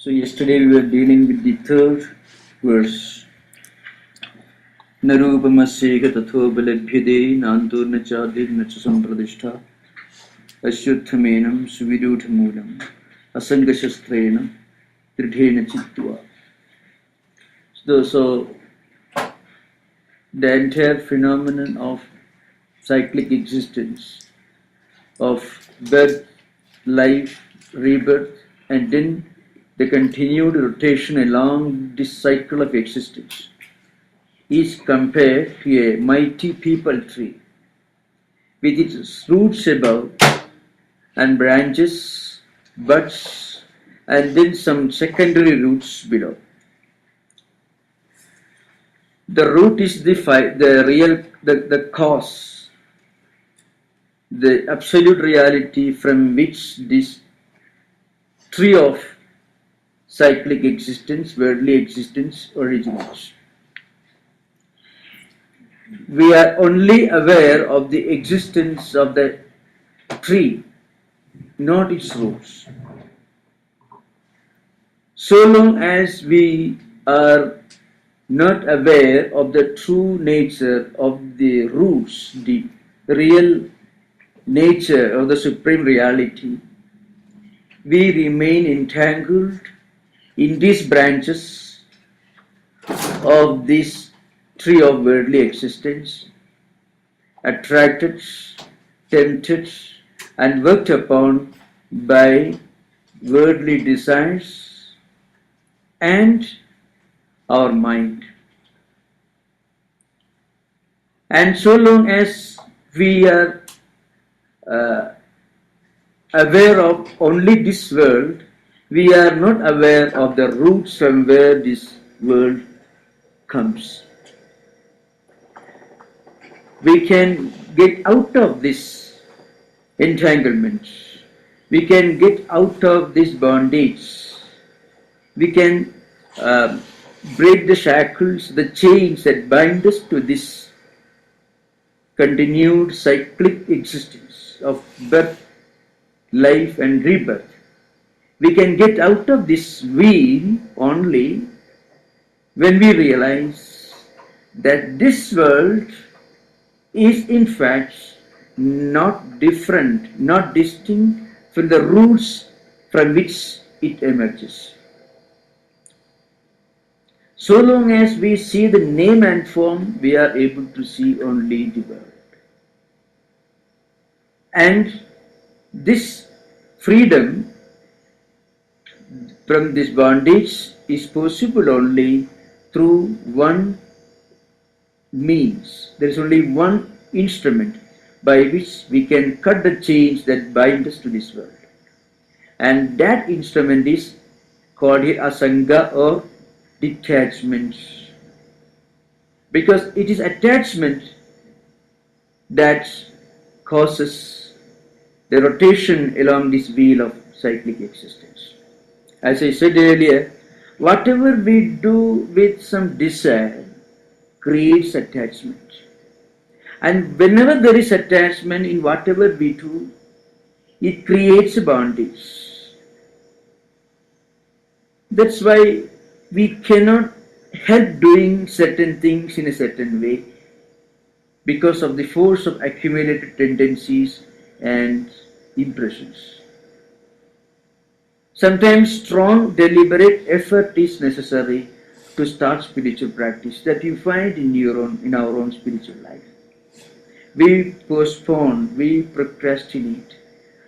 So yesterday we were dealing with the third verse. Narupamaseka tathobalabhyade nanturna chadirna cha sampradishtha ashyuttamenam suviduthamulam asangashastrena tridhena chittva. So the entire phenomenon of cyclic existence, of birth, life, rebirth, and then the continued rotation along this cycle of existence is compared to a mighty peepal tree with its roots above and branches, buds, and then some secondary roots below. The root is the cause, the absolute reality from which this tree of cyclic existence, worldly existence originates. We are only aware of the existence of the tree, not its roots. So long as we are not aware of the true nature of the roots, the real nature of the supreme reality, we remain entangled in these branches of this tree of worldly existence, attracted, tempted, and worked upon by worldly desires and our mind. And so long as we are aware of only this world, we are not aware of the roots from where this world comes. We can get out of this entanglement. We can get out of this bondage. We can break the shackles, the chains that bind us to this continued cyclic existence of birth, life, and rebirth. We can get out of this wheel only when we realize that this world is in fact not different, not distinct from the roots from which it emerges. So long as we see the name and form, we are able to see only the world. And this freedom from this bondage is possible only through one means. There is only one instrument by which we can cut the chains that bind us to this world. And that instrument is called here asanga or detachment. Because it is attachment that causes the rotation along this wheel of cyclic existence. As I said earlier, whatever we do with some desire creates attachment. And whenever there is attachment in whatever we do, it creates a bondage. That's why we cannot help doing certain things in a certain way because of the force of accumulated tendencies and impressions. Sometimes strong, deliberate effort is necessary to start spiritual practice that you find in our own spiritual life. We postpone, we procrastinate,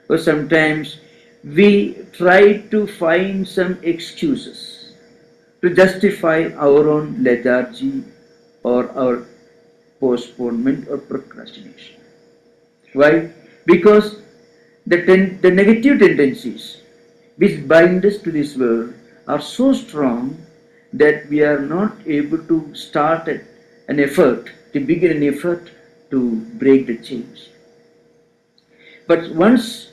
or sometimes we try to find some excuses to justify our own lethargy or our postponement or procrastination. Why? Because the negative tendencies which bind us to this world are so strong that we are not able to start an effort, to begin an effort to break the chains. But once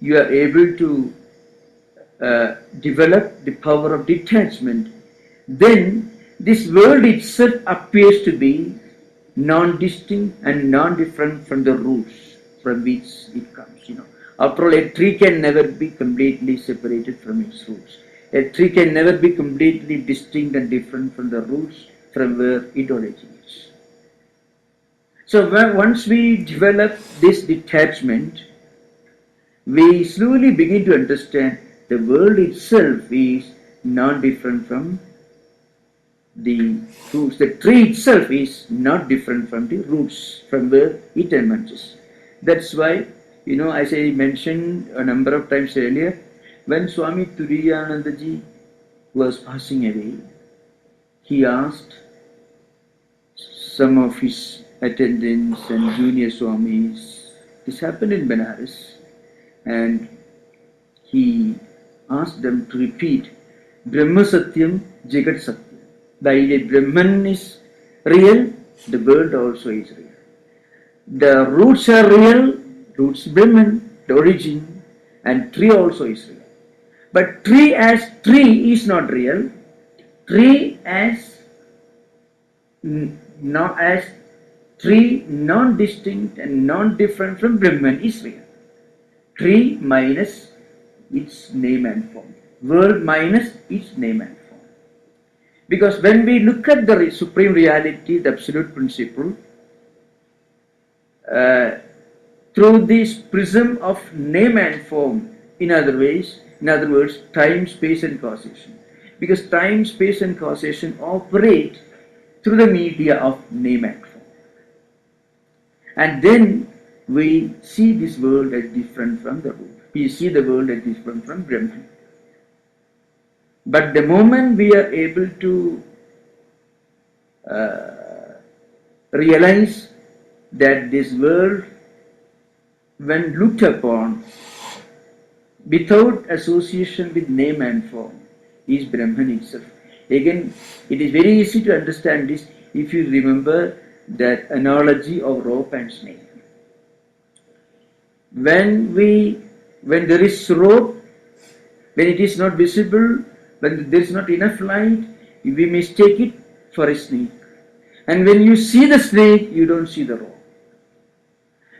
you are able to develop the power of detachment, then this world itself appears to be non-distinct and non-different from the roots from which it comes. After all, a tree can never be completely separated from its roots. A tree can never be completely distinct and different from the roots from where it originates. So once we develop this detachment, we slowly begin to understand the world itself is not different from the roots. The tree itself is not different from the roots from where it emerges. That's why, as I mentioned a number of times earlier, when Swami Tattwamayananda was passing away, he asked some of his attendants and junior Swamis, this happened in Benares, and he asked them to repeat Brahma Satyam Jagat Satyam. The idea Brahman is real, the world also is real. The roots are real, roots Brahman, the origin, and tree also is real. But tree as tree is not real. Tree as tree non-distinct and non-different from Brahman is real. Tree minus its name and form. World minus its name and form. Because when we look at the supreme reality, the absolute principle, through this prism of name and form, in other words, time, space and causation. Because time, space and causation operate through the media of name and form. And then we see this world as different from the root. We see the world as different from Brahman. But the moment we are able to realize that this world, when looked upon without association with name and form, is Brahman itself. Again, it is very easy to understand this if you remember that analogy of rope and snake. When there is rope, when it is not visible, when there is not enough light, we mistake it for a snake. And when you see the snake, you don't see the rope.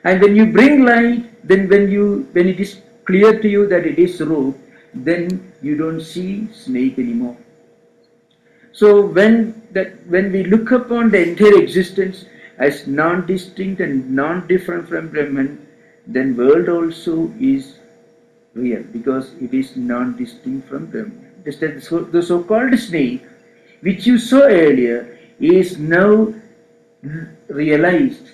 And when you bring light, then when it is clear to you that it is rope, then you don't see snake anymore. So when we look upon the entire existence as non-distinct and non-different from Brahman, then world also is real because it is non-distinct from Brahman. The so-called snake, which you saw earlier, is now recognized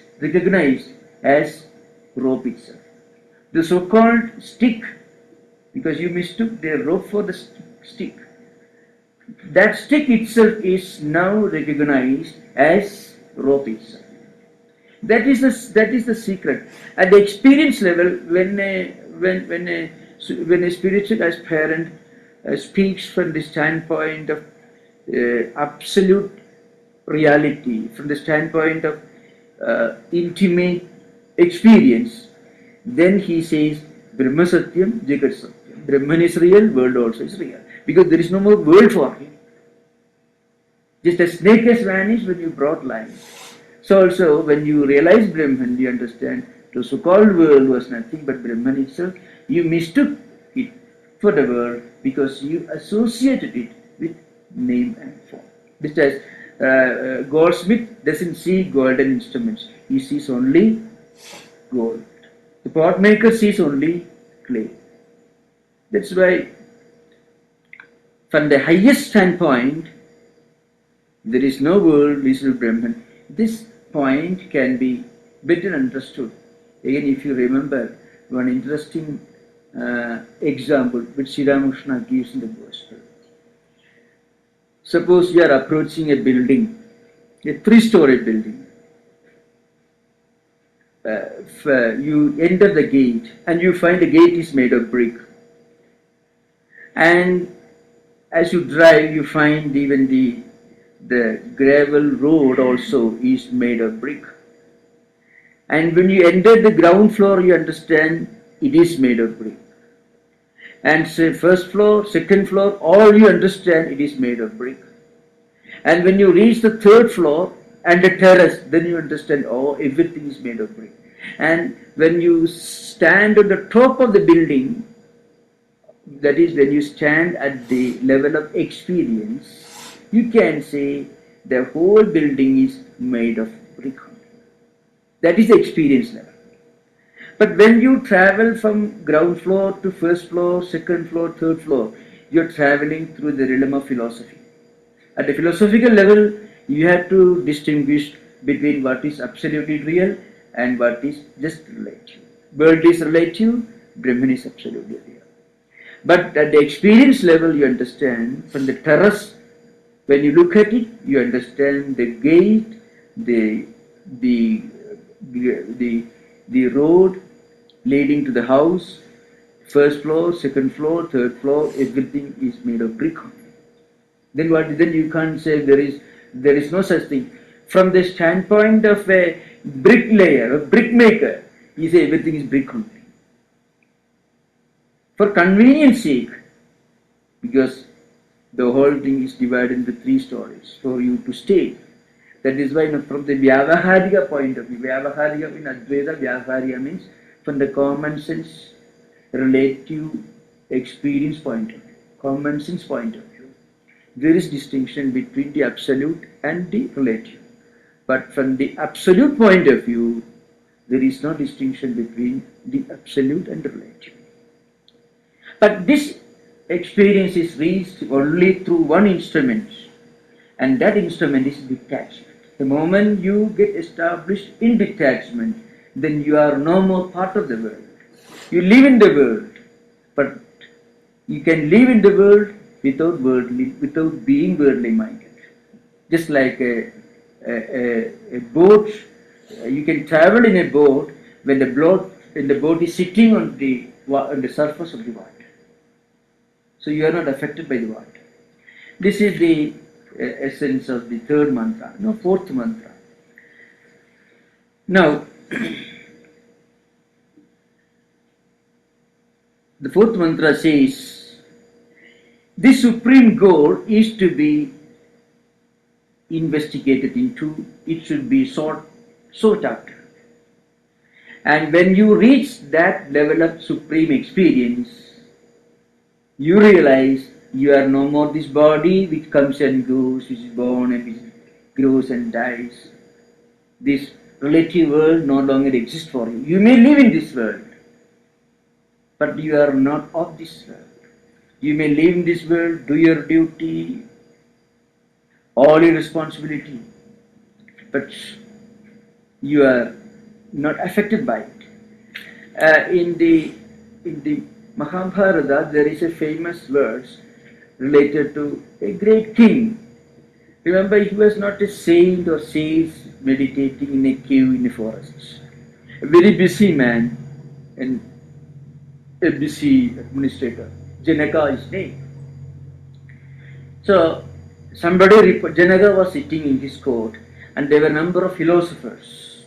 as rope itself. The so-called stick, because you mistook the rope for the stick, that stick itself is now recognized as rope itself. That is the secret. At the experience level, when a spiritual aspirant speaks from the standpoint of absolute reality, from the standpoint of intimate experience, then he says Brahma Satyam Jagat Satyam. Brahman is real, world also is real. Because there is no more world for him. Just as snake has vanished when you brought light. So also when you realize Brahman, you understand the so-called world was nothing but Brahman itself. You mistook it for the world because you associated it with name and form. Just as goldsmith doesn't see golden instruments, he sees only gold. The pot maker sees only clay. That's why from the highest standpoint, there is no world, visible Brahman. This point can be better understood. Again, if you remember one interesting example which Sri Ramakrishna gives in the Gospel. Suppose you are approaching a building, a 3-story building. You enter the gate and you find the gate is made of brick. And as you drive, you find even the gravel road also is made of brick. And when you enter the ground floor, you understand it is made of brick. And say first floor, second floor, all you understand it is made of brick. And when you reach the 3rd floor and the terrace, then you understand, oh, everything is made of brick. And when you stand on the top of the building, that is, when you stand at the level of experience, you can say the whole building is made of brick. That is the experience level. But when you travel from ground floor to first floor, second floor, third floor, you are traveling through the realm of philosophy. At the philosophical level, you have to distinguish between what is absolutely real and what is just relative. World is relative, Brahman is absolutely real. But at the experience level, you understand from the terrace, when you look at it, you understand the gate, the road leading to the house, first floor, second floor, third floor, everything is made of brick. Then what? Then you can't say there is no such thing. From the standpoint of a bricklayer, a brickmaker, you say everything is brick only. For convenience sake, because the whole thing is divided into 3 stories for you to stay. That is why from the Vyavaharika point of view, Vyavaharika in Advaita, Vyavaharika means from the common sense, relative experience point of view, common sense point of view, there is distinction between the absolute and the relative. But from the absolute point of view, there is no distinction between the absolute and the relative. But this experience is reached only through one instrument, and that instrument is detachment. The moment you get established in detachment, then you are no more part of the world. You live in the world, but you can live in the world without being worldly minded. Just like a boat, you can travel in a boat when the boat is sitting on the surface of the water. So you are not affected by the water. This is the essence of the third mantra, fourth mantra. Now, the fourth mantra says, the supreme goal is to be investigated into, it should be sought after. And when you reach that level of supreme experience, you realize you are no more this body which comes and goes, which is born and which grows and dies. This relative world no longer exists for you. You may live in this world, but you are not of this world. You may live in this world, do your duty, all your responsibility, but you are not affected by it. In the Mahabharata, there is a famous verse related to a great king. Remember, he was not a saint or sage meditating in a cave in a forest. A very busy man and a busy administrator. Janaka is his name. So, Janaka was sitting in his court, and there were a number of philosophers,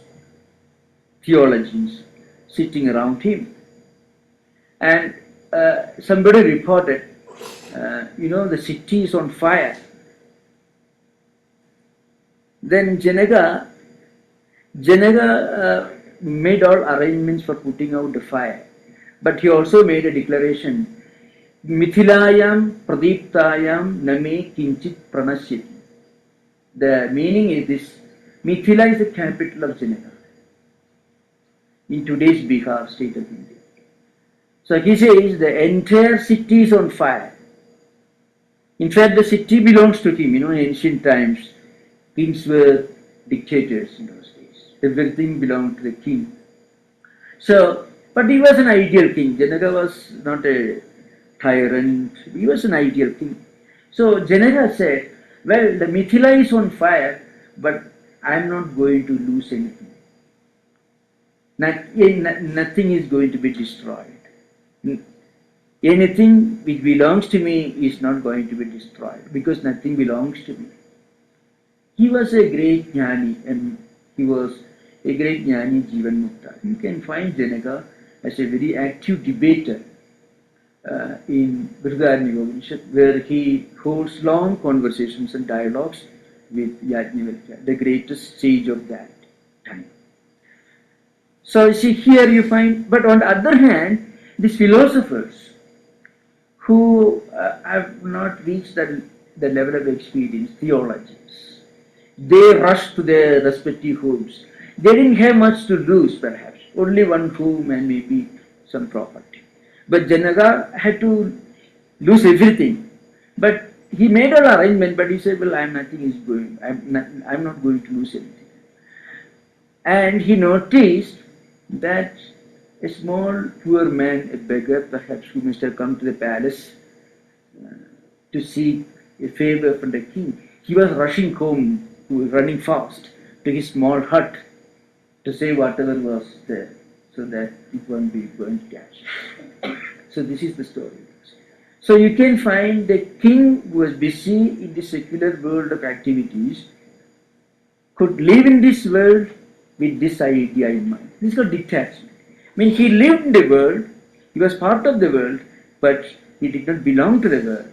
theologians, sitting around him. And somebody reported, the city is on fire. Then Janaka made all arrangements for putting out the fire. But he also made a declaration, Mithilayam Pradiptayam Name Kinchit Pranasyati. The meaning is this, Mithila is the capital of Janaka, in today's Bihar, state of India. So he says the entire city is on fire. In fact, the city belongs to him. In ancient times, kings were dictators in those days. Everything belonged to the king. So, but he was an ideal king. Janaka was not a tyrant. He was an ideal king. So Janaka said, well, the Mithila is on fire, but I am not going to lose anything. Nothing is going to be destroyed. Anything which belongs to me is not going to be destroyed, because nothing belongs to me. He was a great jnani, and he was a great jnani Jivan Mukta. You can find Janaka as a very active debater in Brihadaranyaka, where he holds long conversations and dialogues with Yajnavalkya, the greatest sage of that time. So you see, here you find, but on the other hand, these philosophers who have not reached the level of experience, theologians. They rushed to their respective homes. They didn't have much to lose, perhaps. Only one home and maybe some property. But Janaka had to lose everything. But he made an arrangement, but he said, well, nothing is going. I'm not going to lose anything. And he noticed that a small poor man, a beggar perhaps, who must have come to the palace to seek a favor from the king, he was rushing home, running fast to his small hut to say whatever was there, so that it won't be burnt cash. So this is the story. So you can find the king who was busy in the secular world of activities could live in this world with this idea in mind. This is called detachment. I mean, he lived in the world, he was part of the world, but he did not belong to the world.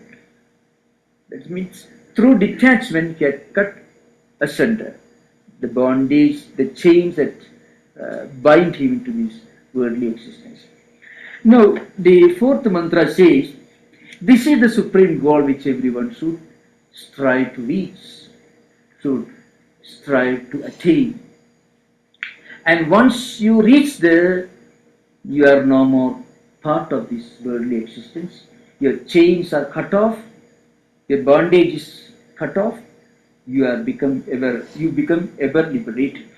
That means through detachment he had cut asunder the bondage, the chains that bind him into this worldly existence. Now, the fourth mantra says, this is the supreme goal which everyone should strive to reach, should strive to attain. And once you reach there, you are no more part of this worldly existence. Your chains are cut off, your bondage is cut off, you become ever liberated.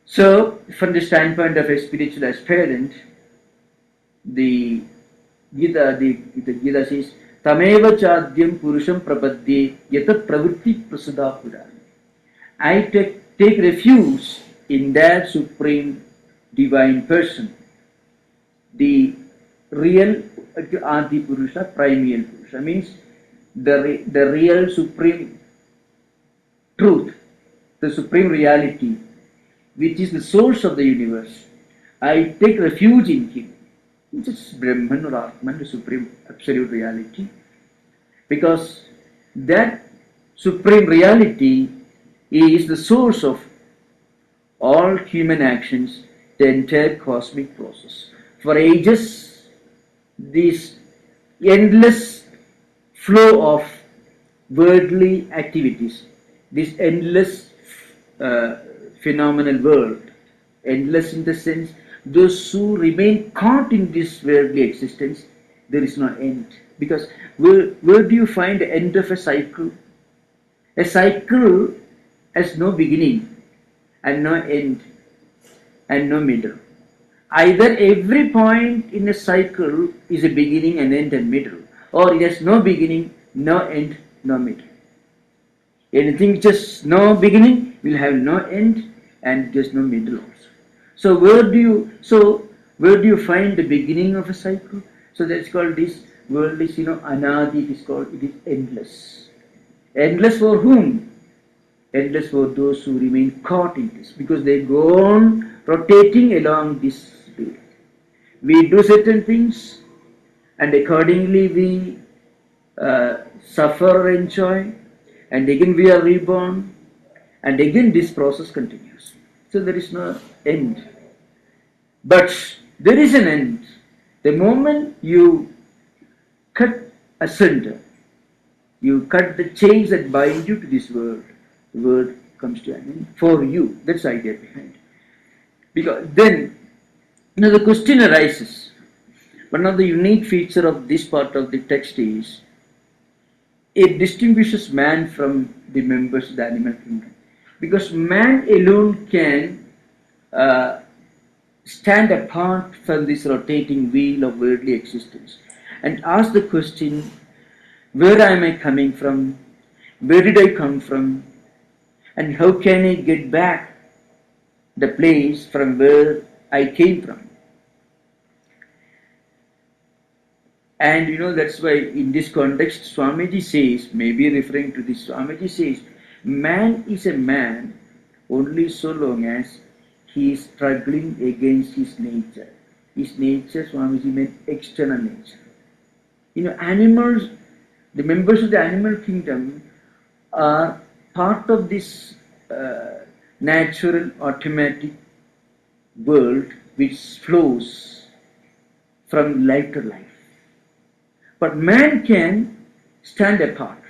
So, from the standpoint of a spiritual aspirant, the Gita says, Tameva chadyam purusham prapadye yata pravritti prasada purana. I take refuge in that supreme divine person, the real Adi Purusha, primeval Purusha, means the real supreme truth, the supreme reality, which is the source of the universe. I take refuge in him. It's just Brahman or Atman, the supreme absolute reality. Because that supreme reality is the source of all human actions, the entire cosmic process. For ages, this endless flow of worldly activities, this endless phenomenal world, endless in the sense, those who remain caught in this worldly existence, there is no end. Because where do you find the end of a cycle? A cycle has no beginning and no end and no middle. Either every point in a cycle is a beginning and end and middle, or it has no beginning, no end, no middle. Anything which has no beginning will have no end and there's no middle also. So where do you find the beginning of a cycle? So that's called, this world is anadi, it is endless. Endless for whom? Endless for those who remain caught in this, because they go on rotating along this way. We do certain things and accordingly we suffer or enjoy, and again we are reborn, and again this process continues. So there is no end. But there is an end. The moment you cut asunder, you cut the chains that bind you to this world, the world comes to an end for you. That's the idea behind it. Because then, the question arises. One of the unique features of this part of the text is, it distinguishes man from the members of the animal kingdom. Because man alone can stand apart from this rotating wheel of worldly existence and ask the question, where am I coming from? Where did I come from? And how can I get back the place from where I came from? And that's why in this context Swamiji says, maybe referring to this, Swamiji says, man is a man only so long as he is struggling against his nature. His nature, Swamiji meant external nature. Animals, the members of the animal kingdom are part of this natural, automatic world which flows from life to life. But man can stand apart,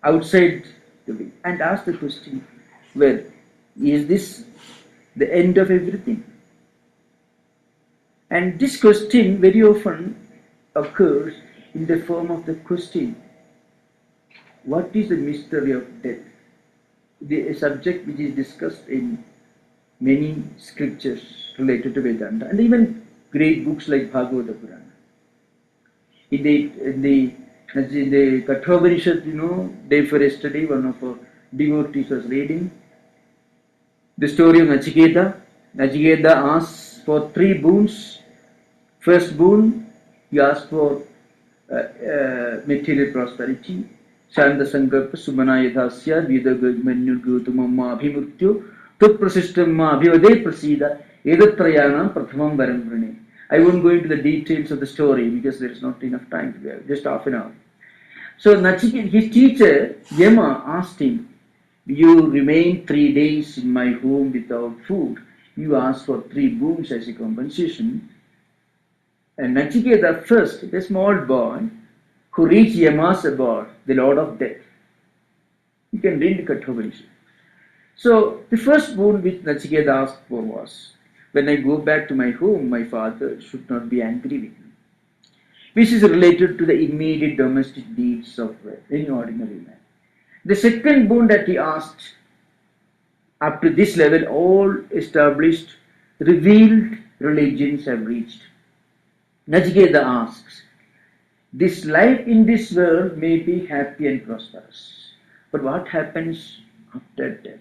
outside the way, and ask the question, well, is this the end of everything? And this question very often occurs in the form of the question, what is the mystery of death? A subject which is discussed in many scriptures related to Vedanta, and even great books like Bhagavad Gita. In the Kathopanishad, day for yesterday, one of our devotees was reading the story of Nachiketa. Nachiketa asks for 3 boons. First boon, he asked for material prosperity. Shanta Sankalpa Sumana Yadhasya Vidagajmanyu Gutamamma Abhimurtyo Tutprasistamma Abhivade Prasida Edatrayanam Prathamam Varamvrane. I won't go into the details of the story because there is not enough time. We have just half an hour. So Nachiketa, his teacher Yama asked him, you remain 3 days in my home without food. You ask for 3 boons as a compensation. And Nachiketa first, the small boy who reached Yama's abode, the Lord of Death. You can read the Kathopanishad. So the first boon which Nachiketa asked for was, when I go back to my home, my father should not be angry with me. Which is related to the immediate domestic needs of any ordinary man. The second boon that he asked, up to this level, all established, revealed religions have reached. Nachiketa asks, this life in this world may be happy and prosperous, but what happens after death?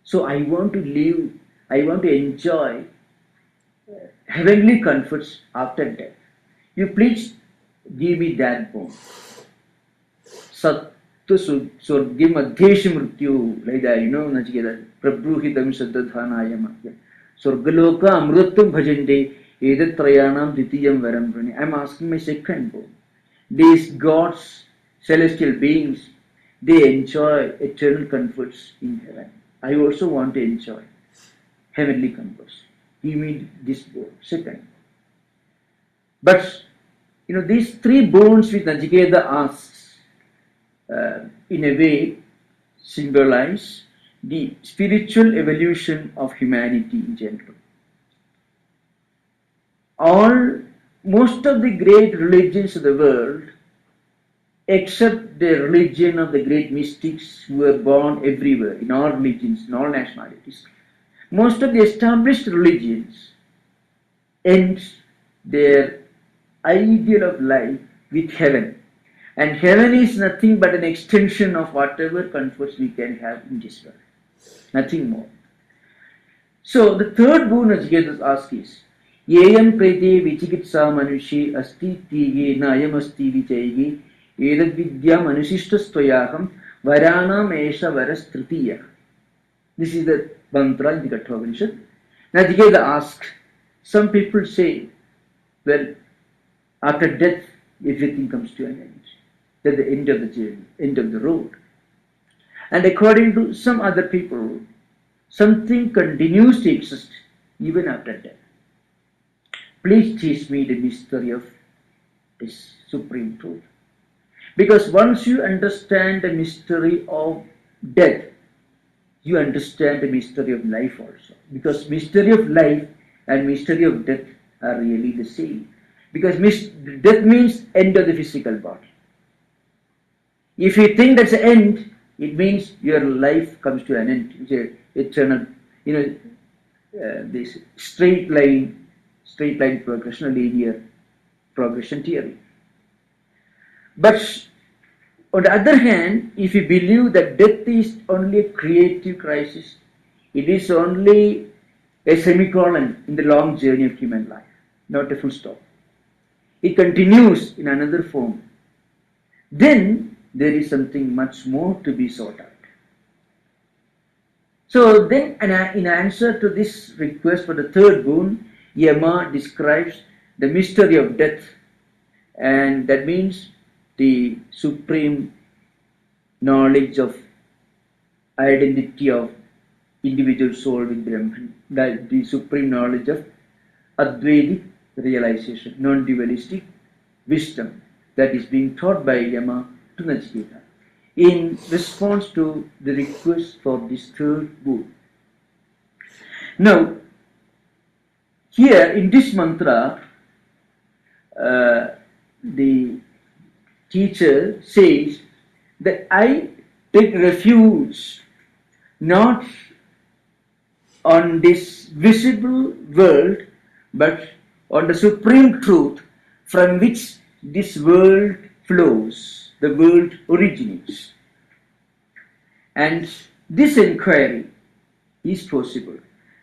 So I want to live, I want to enjoy heavenly comforts after death. You please give me that boon. Sattu Swargim Adhesh Mrityu, like that, Nachiketa, Prabhuhitam Saddadhanayam. Swargaloka Amrutam Bhajande, Edatrayanam Ditiyam Varamvrane. I am asking my second boon. These gods, celestial beings, they enjoy eternal comforts in heaven. I also want to enjoy heavenly comforts. Give me this boon, second. But, these 3 boons which Nachiketa asks, in a way, symbolize the spiritual evolution of humanity in general. Most of the great religions of the world, except the religion of the great mystics who were born everywhere, in all religions, in all nationalities, most of the established religions end their ideal of life with heaven. And heaven is nothing but an extension of whatever comforts we can have in this world. Nothing more. So the third boon Nachiketa asks is, Yeyam prete vichikitsa manushi asti tige nayam asti vichaygi edad vidya manusishtastvayaham varanam esha varas tritiya. This is the mantra in the Kathopanishad. Nachiketa asks, some people say, well, after death, everything comes to an end. That's the end of the journey, end of the road. And according to some other people, something continues to exist even after death. Please teach me the mystery of this supreme truth. Because once you understand the mystery of death, you understand the mystery of life also. Because mystery of life and mystery of death are really the same. Because death means end of the physical body. If you think that's the end, it means your life comes to an end. It's an eternal, this straight line progression, or linear progression theory. But on the other hand, if you believe that death is only a creative crisis, it is only a semicolon in the long journey of human life, not a full stop. It continues in another form. Then there is something much more to be sought out. So then, in answer to this request for the third boon, Yama describes the mystery of death, and that means the supreme knowledge of identity of individual soul with Brahman, the supreme knowledge of Advaitic realization, non-dualistic wisdom, that is being taught by Yama to Nachiketa in response to the request for this third boon. Now, here in this mantra, the teacher says that I take refuge not on this visible world, but on the supreme truth from which this world flows, the world originates. And this inquiry is possible.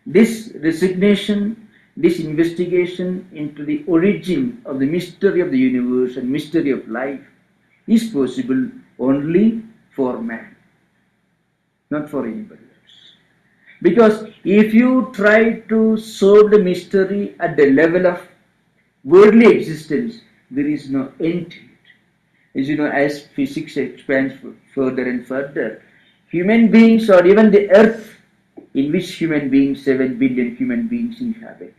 This resignation, this investigation into the origin of the mystery of the universe and mystery of life is possible only for man, not for anybody else. Because if you try to solve the mystery at the level of worldly existence, there is no end to it. As you know, as physics expands further and further, human beings, or even the earth in which 7 billion human beings inhabit,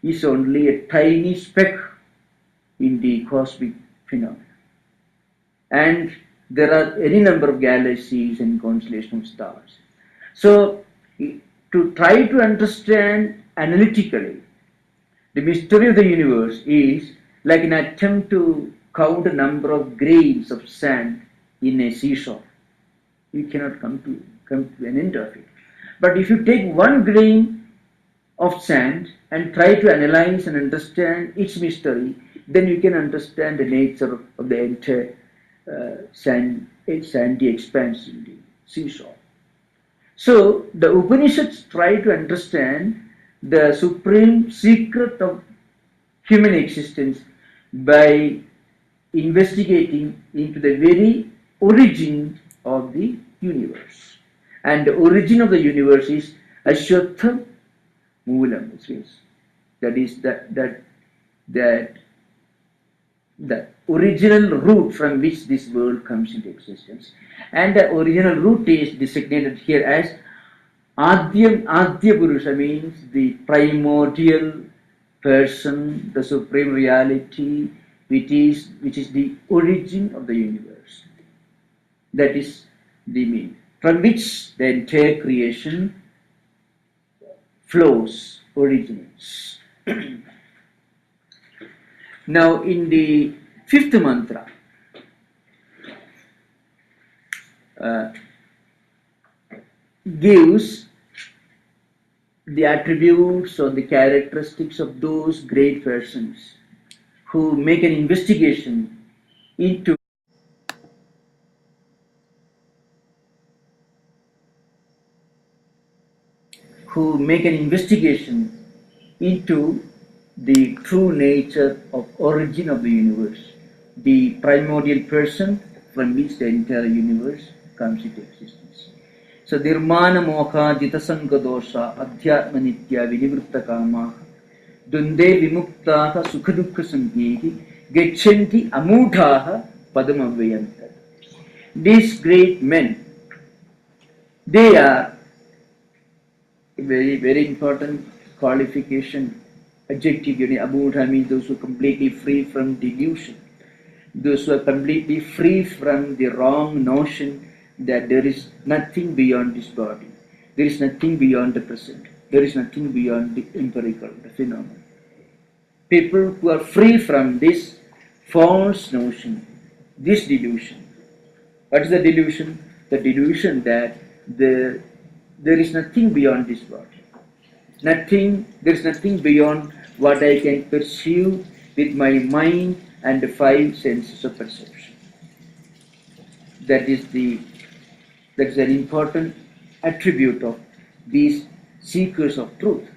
is only a tiny speck in the cosmic phenomena. And there are any number of galaxies and constellations of stars. So, to try to understand analytically the mystery of the universe is like an attempt to count a number of grains of sand in a seashore. You cannot come to an end of it. But if you take one grain of sand and try to analyze and understand its mystery, then you can understand the nature of the entire sandy expanse in the seashore. So the Upanishads try to understand the supreme secret of human existence by investigating into the very origin of the universe. And the origin of the universe is Ashwattham Moolam, which means that is the original root from which this world comes into existence. And the original root is designated here as Adya Purusha, means the primordial person, the supreme reality, which is the origin of the universe. That is the meaning, from which the entire creation flows, originates. Now, in the fifth mantra, gives the attributes or the characteristics of those great persons who make an investigation into the true nature of origin of the universe, the primordial person from which the entire universe comes into existence. So, Nirmana Moha Jitasanga Dosha Adhyatma Nitya Vinivritta Kama Dunde Vimuktaha Sukhadukha Sangehi Gechanti Amudhaha Padamavayanta. These great men, they are very, very important qualification, adjective. Amudha means those who are completely free from delusion, those who are completely free from the wrong notion that there is nothing beyond this body, there is nothing beyond the present, there is nothing beyond the empirical, the phenomenon. People who are free from this false notion, this delusion. What is the delusion? The delusion that there is nothing beyond this body. There is nothing beyond what I can perceive with my mind and the 5 senses of perception. That is an important attribute of these seekers of truth.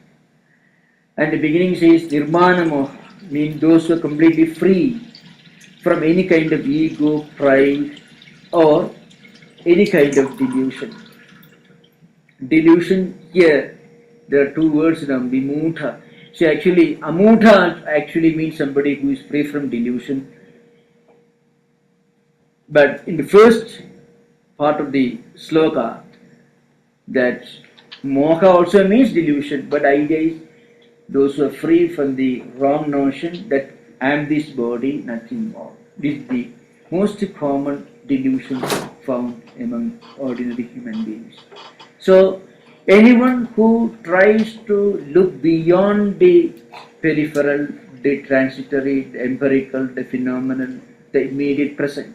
And the beginning says Nirmana Moha, means those who are completely free from any kind of ego, pride, or any kind of delusion. Delusion here, there are 2 words now, Vimudha. So actually, Amudha actually means somebody who is free from delusion. But in the first part of the sloka, that Moha also means delusion, but idea is those who are free from the wrong notion that I am this body, nothing more. This is the most common delusion found among ordinary human beings. So, anyone who tries to look beyond the peripheral, the transitory, the empirical, the phenomenal, the immediate present,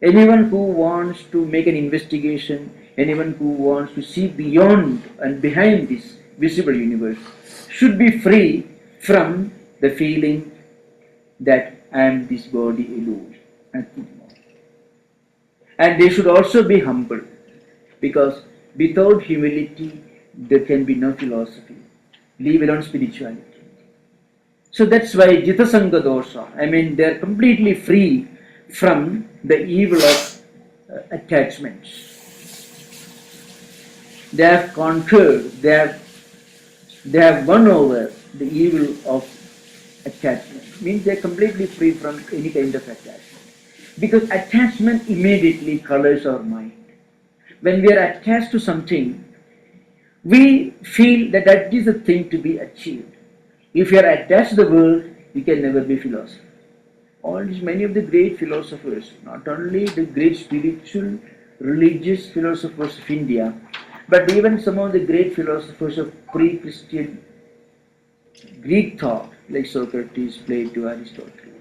anyone who wants to make an investigation, anyone who wants to see beyond and behind this visible universe, should be free from the feeling that I am this body alone, nothing more. And they should also be humble, because without humility there can be no philosophy, leave alone spirituality. So that's why Jitasanga dosha, they are completely free from the evil of attachments. They have conquered, they have won over the evil of attachment. Means they are completely free from any kind of attachment. Because attachment immediately colors our mind. When we are attached to something, we feel that that is a thing to be achieved. If you are attached to the world, you can never be philosopher. Many of the great philosophers, not only the great spiritual, religious philosophers of India, but even some of the great philosophers of pre-Christian Greek thought, like Socrates, Plato, Aristotle.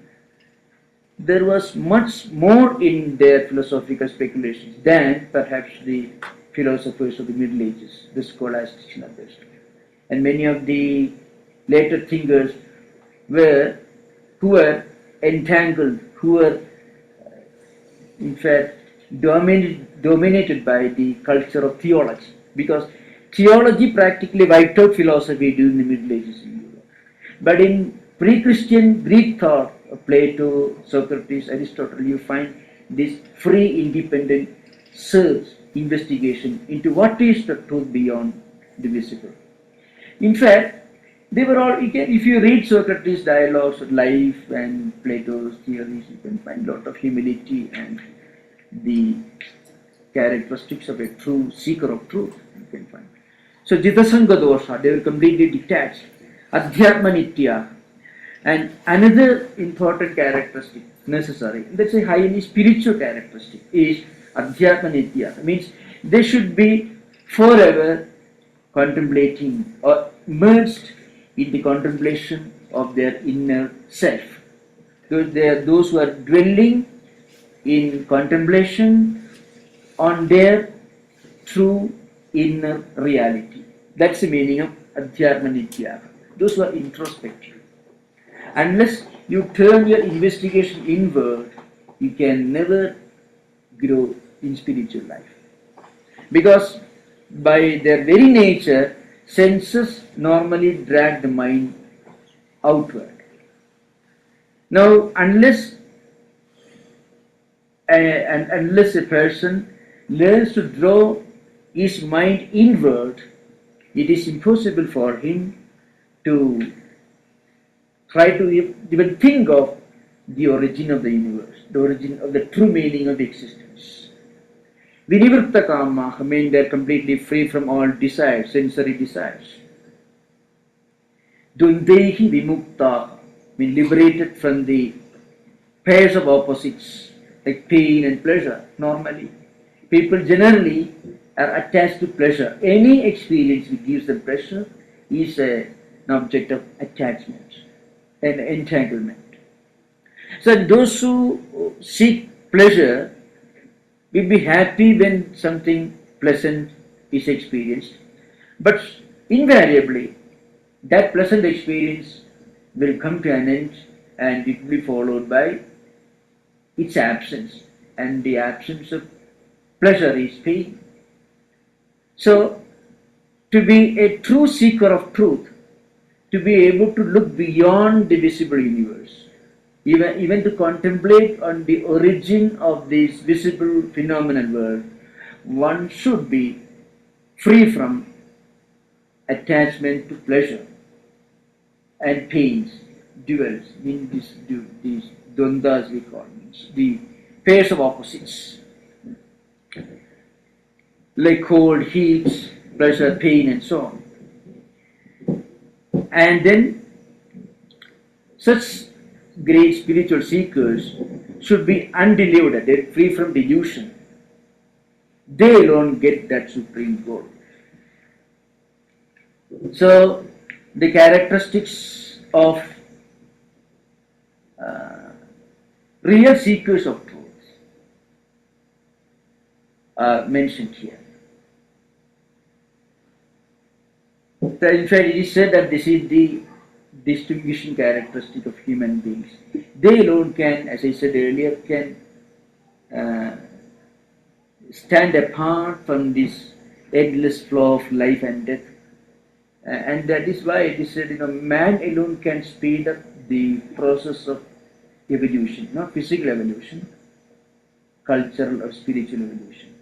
There was much more in their philosophical speculations than perhaps the philosophers of the Middle Ages, the scholastics and others. And many of the later thinkers who were entangled, who were in fact dominated by the culture of theology, because theology practically wiped out philosophy during the Middle Ages in Europe. But in pre-Christian Greek thought, Plato, Socrates, Aristotle, you find this free, independent search, investigation into what is the truth beyond the visible. In fact, they were all, if you read Socrates' dialogues, life, and Plato's theories, you can find a lot of humility and the characteristics of a true seeker of truth, you can find. So, Jitasanga dosha, they were completely detached. Adhyatma nitya. And another important characteristic necessary, that's a highly spiritual characteristic, is Adhyatma nitya. Means they should be forever contemplating or immersed in the contemplation of their inner self. They are those who are dwelling in contemplation on their true inner reality. That's the meaning of Adhyatma nitya. Those who are introspective. Unless you turn your investigation inward, you can never grow in spiritual life. Because by their very nature, senses normally drag the mind outward. Now, unless a person learns to draw his mind inward, it is impossible for him to try to even think of the origin of the universe, the origin of the true meaning of existence. Vinivritta kama, they are completely free from all desires, sensory desires. Dvandvehi vimukta, liberated from the pairs of opposites, like pain and pleasure. Normally, people generally are attached to pleasure. Any experience which gives them pleasure is an object of attachment and entanglement. So those who seek pleasure will be happy when something pleasant is experienced, but invariably that pleasant experience will come to an end and it will be followed by its absence, and the absence of pleasure is pain. So to be a true seeker of truth, to be able to look beyond the visible universe, even to contemplate on the origin of this visible phenomenal world, one should be free from attachment to pleasure and pains, duals, these dvandas we call, the pairs of opposites, like cold, heat, pleasure, pain, and so on. And then Such great spiritual seekers should be undeluded, they're free from delusion. They alone get that supreme goal. So, the characteristics of real seekers of truth are mentioned here. In fact, it is said that this is the distinguishing characteristic of human beings. They alone can, as I said earlier, can stand apart from this endless flow of life and death. And that is why it is said, man alone can speed up the process of evolution, not physical evolution, cultural or spiritual evolution.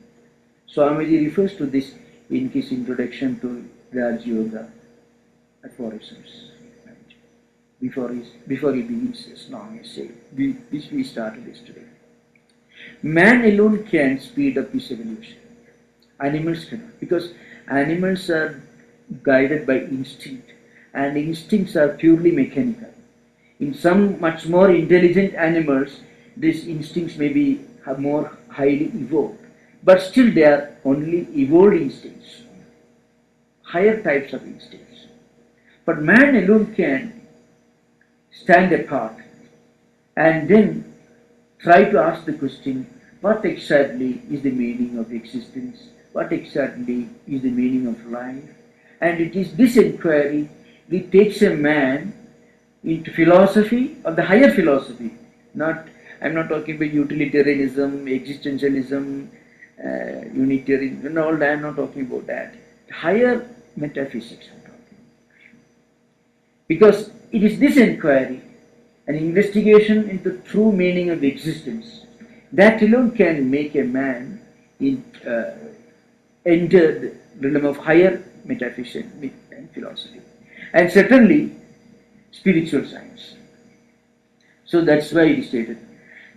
Swamiji refers to this in his introduction to Raj Yoga aphorisms. Before he begins this long essay, which we started yesterday. Man alone can speed up his evolution. Animals cannot, because animals are guided by instinct, and instincts are purely mechanical. In some much more intelligent animals, these instincts may be more highly evolved, but still they are only evolved instincts, higher types of instincts. But man alone can stand apart and then try to ask the question, what exactly is the meaning of existence? What exactly is the meaning of life? And it is this inquiry that takes a man into philosophy, of the higher philosophy. I'm not talking about utilitarianism, existentialism, Unitarianism, and all that. I'm not talking about that. Higher metaphysics I'm talking. Because it is this inquiry, an investigation into the true meaning of existence, that alone can make a man enter the realm of higher metaphysics and philosophy, and certainly spiritual science. So that's why it is stated.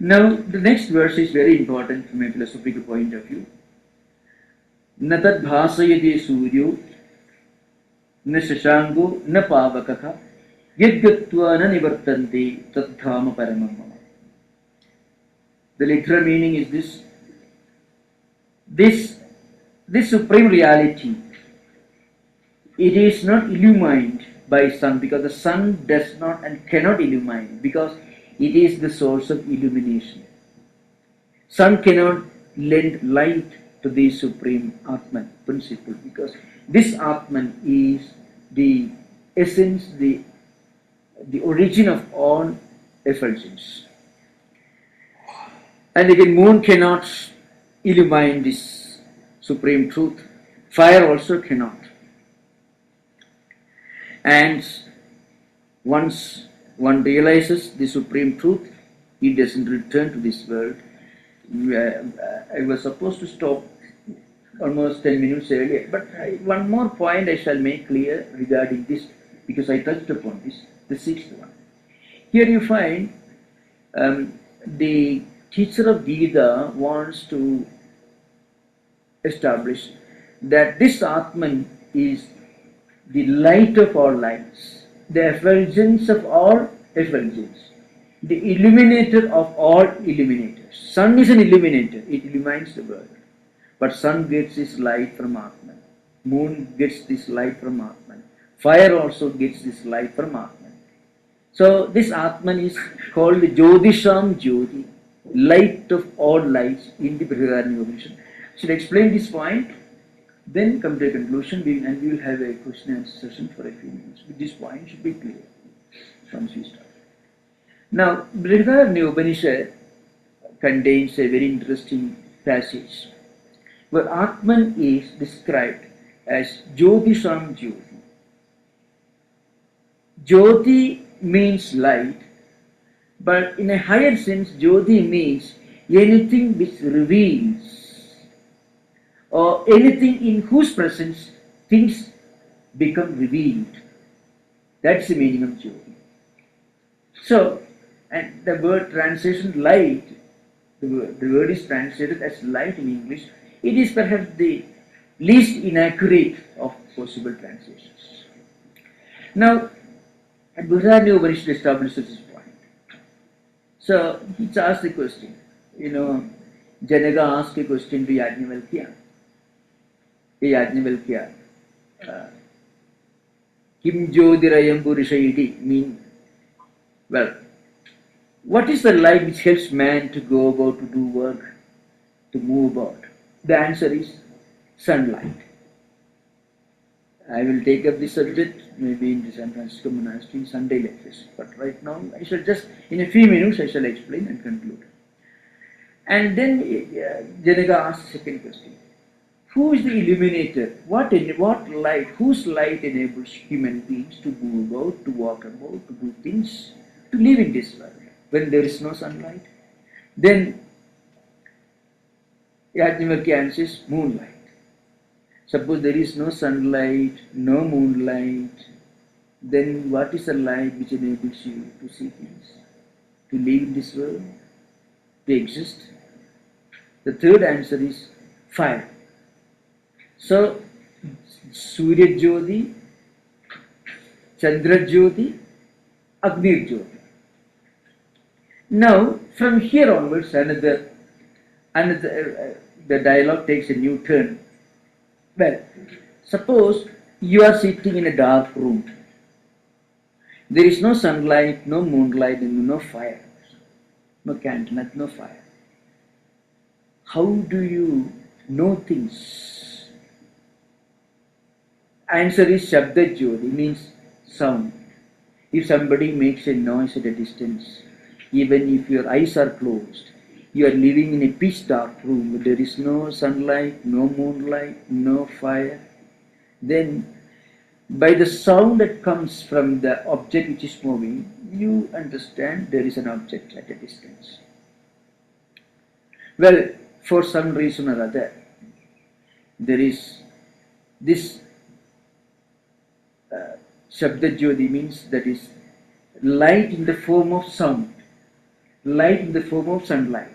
Now the next verse is very important from a philosophical point of view. Na tad bhasayate suryo na shashango na pavakaka yadgatva na nivartante tad dhama paramam mama. The literal meaning is this supreme reality, it is not illumined by sun, because the sun does not and cannot illumine, because it is the source of illumination. Sun cannot lend light to the supreme Atman principle, because this Atman is the essence, the origin of all effulgence. And again, moon cannot illumine this supreme truth. Fire also cannot. And once one realizes the supreme truth, he doesn't return to this world. I was supposed to stop almost 10 minutes earlier, but one more point I shall make clear regarding this, because I touched upon this, the sixth one. Here you find the teacher of Gita wants to establish that this Atman is the light of all lights, the effulgence of all effulgence, the illuminator of all illuminators. Sun is an illuminator, it illumines the world. But sun gets its light from Atman. Moon gets this light from Atman. Fire also gets this light from Atman. So this Atman is called the Jyotisham Jyoti, light of all lights in the Brihadaranyaka. Should I explain this point? Then come to a conclusion, and we will have a question and answer session for a few minutes. But this point should be clear once we start. Now, Brihadaranyaka contains a very interesting passage where Atman is described as Jyotisham Jyoti. Jyoti means light, but in a higher sense, Jyoti means anything which reveals, or anything in whose presence things become revealed. That's the meaning of Jyoti. So, and the word translation light, the word is translated as light in English. It is perhaps the least inaccurate of possible translations. Now, And Brihadaranyaka Upanishad establishes this point. So it's asked the question. Janaka asked a question to Yajnavalkya. Yajnavalkya, Kim Jyotirayam Purushaidi mean, well, what is the light which helps man to go about, to do work, to move about? The answer is sunlight. I will take up this subject maybe in the San Francisco monastery Sunday lectures. But right now, I shall just, in a few minutes, I shall explain and conclude. And then Janaka asked the second question. Who is the illuminator? What light, whose light enables human beings to move about, to walk about, to do things, to live in this world when there is no sunlight? Then Yajnavalkya answers moonlight. Suppose there is no sunlight, no moonlight, then what is the light which enables you to see things, to live in this world, to exist? The third answer is fire. So, Surya Jyoti, Chandra Jyoti, Agni Jyoti. Now, from here onwards, the dialogue takes a new turn. Well, suppose you are sitting in a dark room. There is no sunlight, no moonlight, and no fire. No candle, no fire. How do you know things? Answer is Shabda Jyoti, means sound. If somebody makes a noise at a distance, even if your eyes are closed, you are living in a pitch dark room, there is no sunlight, no moonlight, no fire, then by the sound that comes from the object which is moving, you understand there is an object at a distance. Well, for some reason or other, there is this Shabda Jyoti, means that is light in the form of sound, light in the form of sunlight,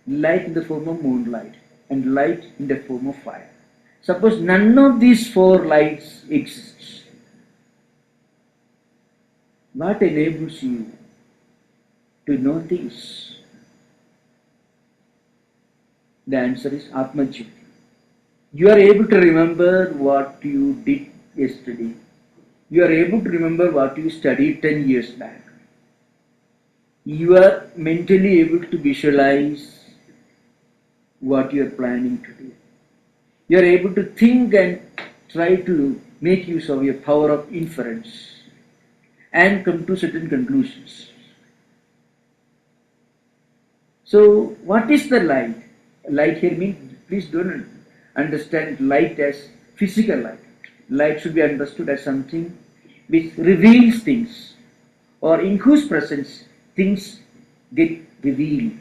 light in the form of moonlight, and light in the form of fire. Suppose none of these four lights exists. What enables you to know things? The answer is Atma Jyoti. You are able to remember what you did yesterday. You are able to remember what you studied 10 years back. You are mentally able to visualize what you are planning to do. You are able to think and try to make use of your power of inference and come to certain conclusions. So, what is the light? Light here means, please don't understand light as physical light. Light should be understood as something which reveals things, or in whose presence things get revealed.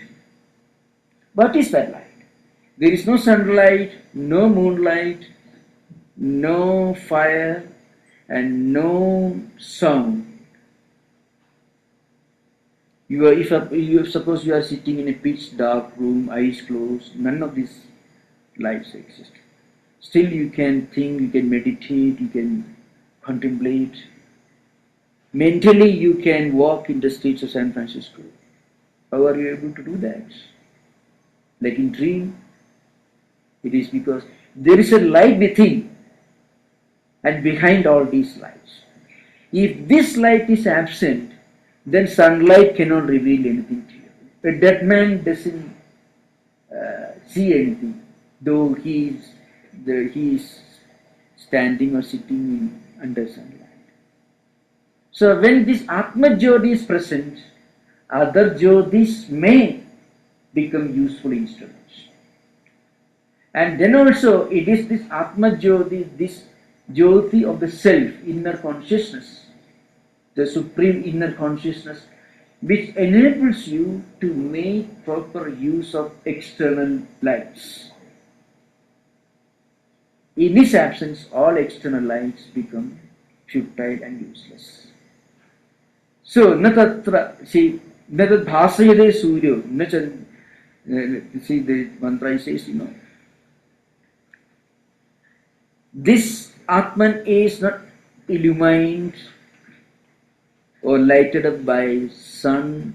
What is that light? There is no sunlight, no moonlight, no fire, and no sound. Suppose you are sitting in a pitch dark room, eyes closed, none of these lights exist. Still you can think, you can meditate, you can contemplate. Mentally you can walk in the streets of San Francisco. How are you able to do that? Like in dream? It is because there is a light within and behind all these lights. If this light is absent, then sunlight cannot reveal anything to you. A dead man doesn't see anything, though he is standing or sitting under sunlight. So when this Atma Jyoti is present, other Jyotis may become useful instruments. And then also it is this Atma Jyoti, this Jyoti of the self, inner consciousness, the supreme inner consciousness, which enables you to make proper use of external lights. In this absence, all external lights become futile and useless. So, natatra, see, natad bhasayade suryo, see the mantra says, this Atman is not illumined or lighted up by sun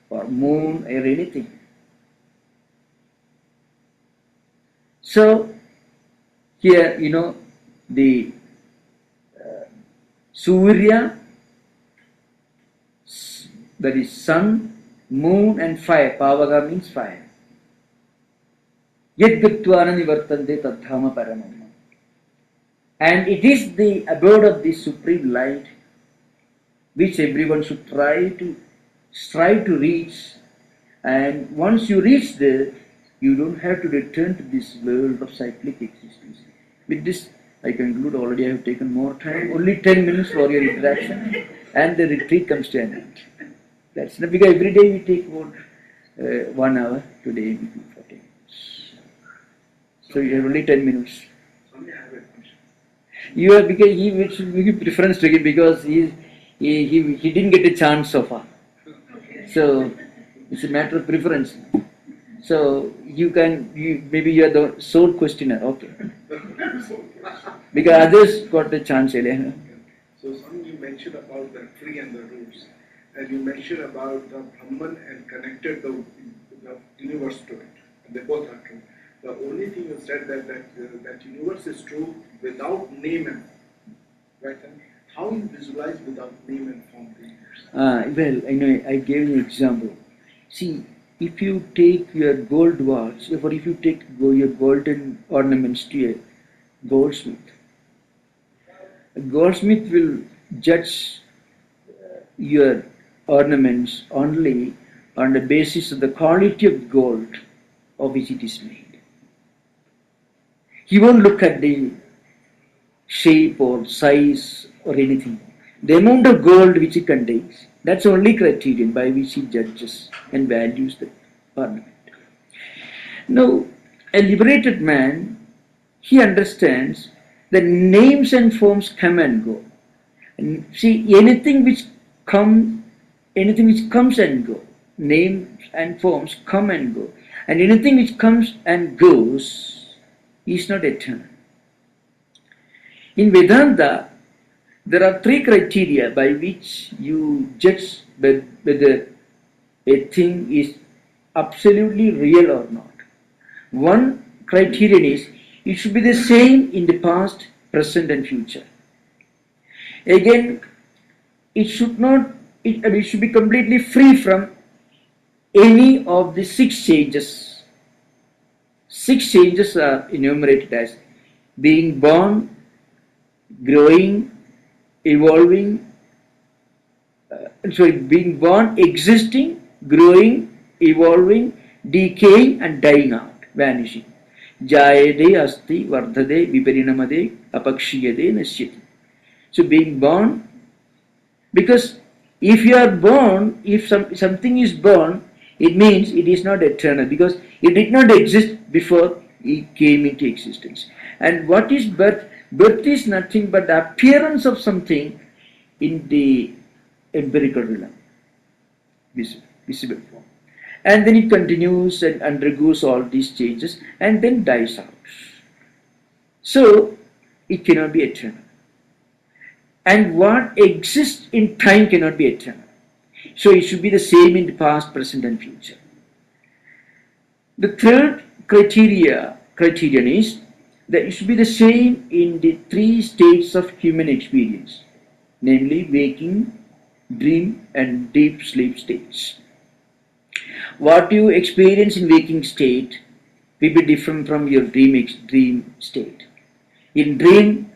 or moon or anything. So here, the Surya, that is sun, moon and fire. Pavaga means fire. Yad Gittvana Nivartante Tadhama Paramam. And it is the abode of the supreme light which everyone should strive to reach. And once you reach there, you don't have to return to this world of cyclic existence. With this, I conclude. Already I have taken more time. Only 10 minutes for your interaction, and the retreat comes to an end. That's not because every day we take about 1 hour. Today we do 40 minutes. So you have only 10 minutes. You are, because he should give preference to him because he didn't get a chance so far. So it's a matter of preference. So maybe you are the sole questioner, okay? Because others got the chance earlier. So Swami, you mentioned about the tree and the roots, and you mentioned about the Brahman and connected the universe to it. And they both are true. The only thing you said that universe is true without name and form. Right? And how you visualize without name and form the universe? Well, I gave an example. See, if you take your gold watch, or if you take your golden ornaments to a goldsmith, a goldsmith will judge your ornaments only on the basis of the quality of gold of which it is made. He won't look at the shape or size or anything. The amount of gold which it contains, that's the only criterion by which he judges and values the ornament. Now, a liberated man, he understands that names and forms come and go. And see, anything which comes and goes, names and forms come and go, and anything which comes and goes is not eternal. In Vedanta, there are 3 criteria by which you judge whether a thing is absolutely real or not. One criterion is it should be the same in the past, present and future. Again, it should be completely free from any of the 6 changes. 6 changes are enumerated as being born, growing, evolving, being born, existing, growing, evolving, decaying and dying out, vanishing. Jayade, asti, vardhade, viparinamade, apakshiyade, nasyati. So being born, because if you are born, if something is born, it means it is not eternal, because it did not exist before it came into existence. And what is birth? Birth is nothing but the appearance of something in the empirical realm, visible form. And then it continues and undergoes all these changes and then dies out. So it cannot be eternal. And what exists in time cannot be eternal. So it should be the same in the past, present and future. The third criterion is that it should be the same in the 3 states of human experience, namely waking, dream and deep sleep states. What you experience in waking state will be different from your dream state. In dream,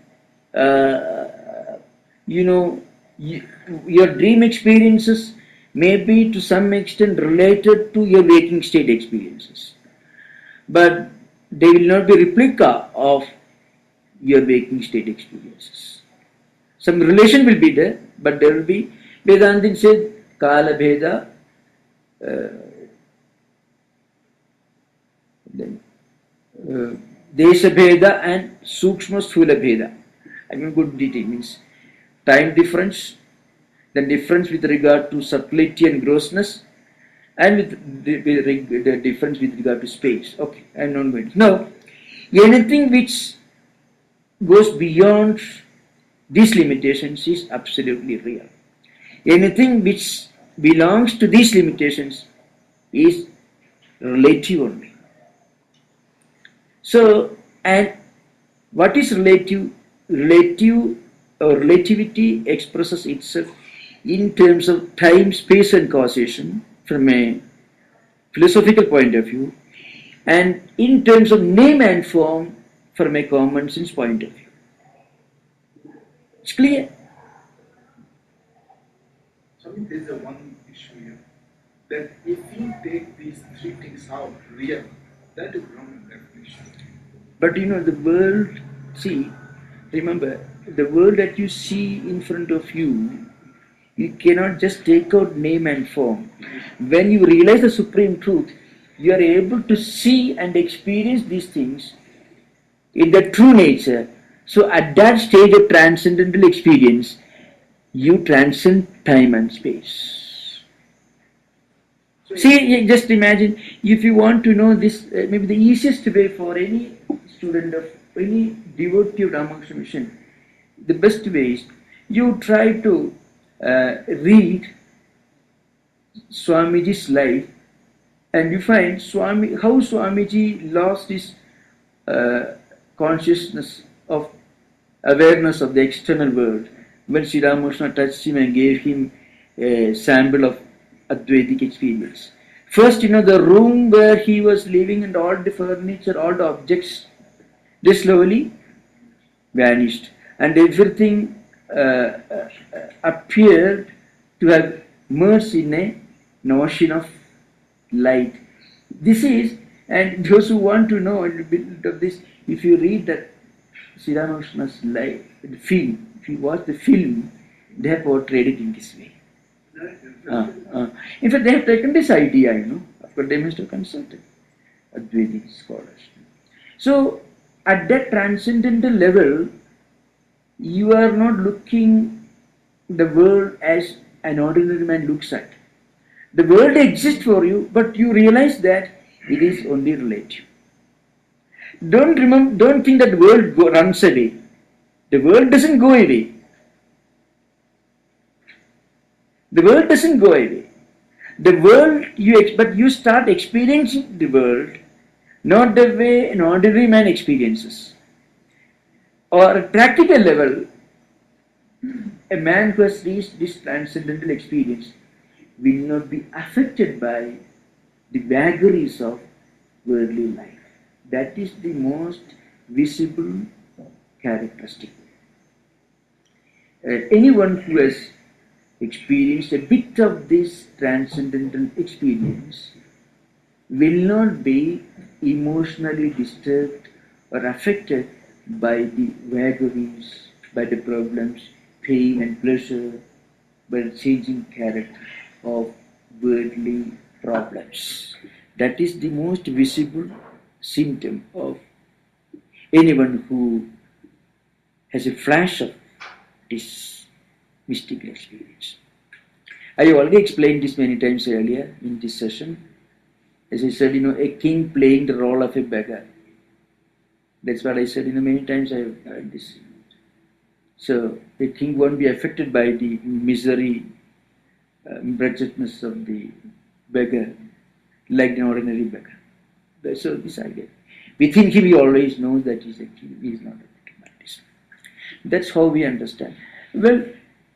your dream experiences may be to some extent related to your waking state experiences, but they will not be replica of your waking state experiences. Some relation will be there, but there will be, Vedanta said, Kala Bheda, Desha Bheda and Sukshma Sthula Bheda. I mean, good detail means time difference, the difference with regard to subtlety and grossness, and with the difference with regard to space. Okay, I'm not going to. Now, anything which goes beyond these limitations is absolutely real. Anything which belongs to these limitations is relative only. So, and what is relative? Relative or relativity expresses itself in terms of time, space, and causation from a philosophical point of view, and in terms of name and form from a common sense point of view. It's clear? So there is a one issue here, that if we take these three things out, real, that is wrong definition. But the world, see, remember, the world that you see in front of you, you cannot just take out name and form. When you realize the supreme truth, you are able to see and experience these things in their true nature. So at that stage of transcendental experience, you transcend time and space. See, just imagine, if you want to know this, maybe the easiest way for any student of any devotee of Ramakrishna mission, the best way is you try to read Swamiji's life, and you find how Swamiji lost his consciousness of awareness of the external world when Sri Ramakrishna touched him and gave him a sample of Advaitic experience. First, the room where he was living and all the furniture, all the objects, they slowly vanished, and everything appeared to have merged in a notion of light. This is, and those who want to know a little bit of this, if you read that Sri Ramakrishna's life, the film, if you watch the film, they have portrayed it in this way. In fact, they have taken this idea, of course they must have consulted Advaitic scholars. So, at that transcendental level, you are not looking the world as an ordinary man looks at. The world exists for you, but you realize that it is only relative. Don't think that the world runs away. The world doesn't go away. The world doesn't go away. The world, but you start experiencing the world not the way an ordinary man experiences. Or at practical level, a man who has reached this transcendental experience will not be affected by the vagaries of worldly life. That is the most visible characteristic. Anyone who has experienced a bit of this transcendental experience will not be emotionally disturbed or affected by the vagaries, by the problems, pain and pleasure, by the changing character of worldly problems. That is the most visible symptom of anyone who has a flash of this mystical experience. I have already explained this many times earlier in this session. As I said, a king playing the role of a beggar. That's what I said, many times I have heard this. So, the king won't be affected by the misery, wretchedness of the beggar, like an ordinary beggar. So, this idea. Within him, he always knows that he is a king, he is not affected by this. That's how we understand. Well,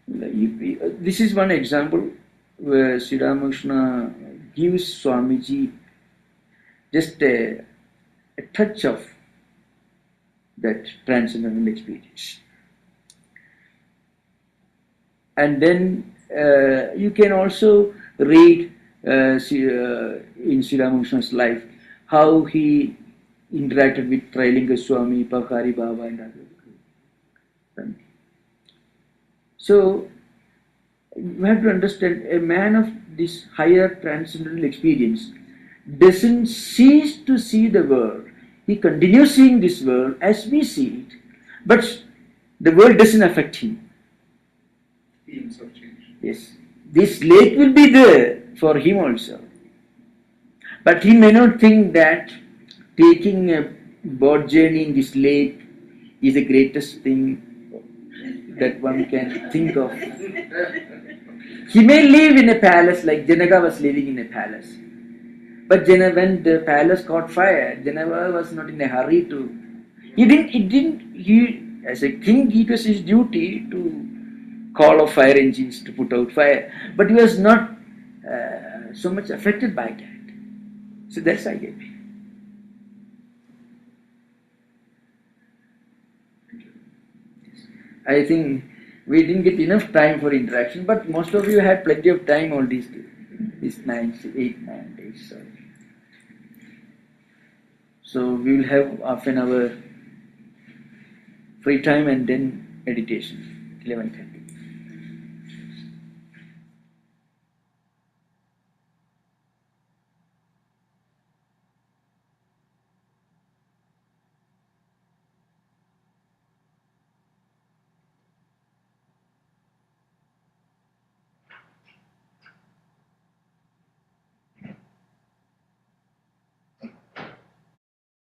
this is one example where Sri Ramakrishna gives Swamiji just a touch of that transcendental experience. And then you can also read in Sri Ramakrishna's life how he interacted with Trilinga Swami, Pakari Baba and others. So, you have to understand, a man of this higher transcendental experience doesn't cease to see the world. He continues seeing this world as we see it, but the world doesn't affect him. He himself changed. Yes. This lake will be there for him also. But he may not think that taking a boat journey in this lake is the greatest thing that one can think of. He may live in a palace like Janaka was living in a palace. But when the palace caught fire, Janaka was not in a hurry to. He, as a king, it was his duty to call off fire engines to put out fire. But he was not so much affected by that. So that's I gave. I think we didn't get enough time for interaction, but most of you had plenty of time all these 8, 9 days. So we will have half an hour free time and then meditation, 11:30.